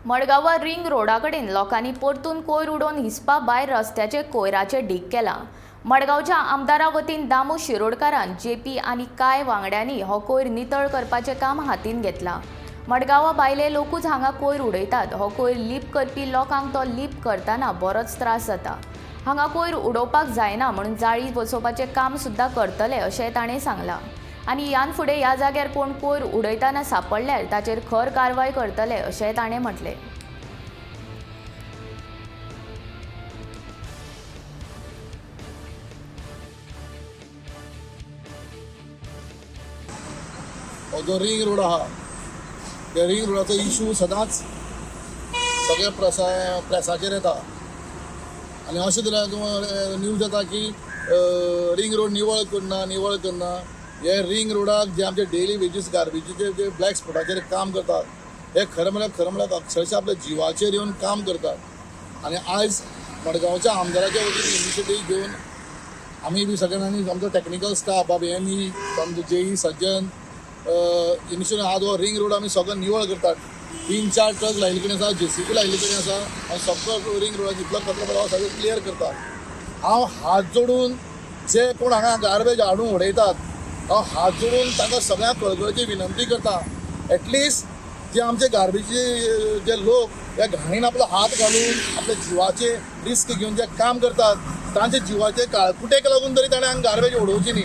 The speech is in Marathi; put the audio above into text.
मडगांव रिंग रोडा कडेन लोकांनी परतून कोयर उडोवन हिसपा भायर रस्त्याचे कोयराचे ढीग केला। मडगांवच्या आमदारा वतीन दामू शिरोडकारान जेपी आनी कांय वांगड्यांनी हो कोयर नितळ करपाचें काम हातीन घेतलां। मडगांवा भायले लोकूच हांगा कोयर उडयतात। हो कोयर लीप करपी लोकांक तो लीप करतना बरोच त्रास जाता। हांगा कोयर उडोवपाक जायना म्हणून जाळी बसोवपाचें काम सुद्दां करतले अशें ताणें सांगलां। आनी ह्यान फुडें ह्या जाग्यार कोण कोयर उडयतना सांपडल्यार ताचेर खर कारवाय करतले अशें ताणें म्हटलें। जो रिंग रोड आहा त्या रिंग रोडाचो इशू सदांच सगळ्या प्रेसाचेर येता आनी अशें तरेन न्यूज येता की रिंग रोड निवळ करना हे रिंग रोडाक जे आमचे डेली वेजीस गार्बेजीचे जे ब्लॅक स्पॉटाचेर काम करतात हे खरें म्हळ्यार अक्षरशः आपल्या जिवाचेर येवन काम करतात। आनी आयज मडगांवच्या आमदाराच्या वतीन इनिशिएटीव घेवन आमी बी सगळ्यांनी आमचो टॅक्निकल स्टाफ बाबा एमी आमचो जेई सज्जन इनिशिएटीव आज हो रिंग रोड आमी सगळो निवळ करतात। 3-4 ट्रक लायिल्ले कडेन आसा, जेसीबी लायिल्ले कडेन आसा आनी सगळो रिंग रोडाक जितलो कचरो पडला सगळो क्लियर करता। हांव हात जोडून जे कोण हांगा गार्बेज हाडून उडयतात हांव हात जोडून तांकां सगळ्यांक कळकळीची विनंती करता, एटलिस्ट जे आमचे गार्बेजी जे लोक ह्या घाणीन आपलो हात घालून आपल्या जिवाचे रिस्क घेवन जे काम करतात तांचे जिवाचे काळकुटेक लागून तरी ताणें हांगा गार्बेज उडोवची न्ही।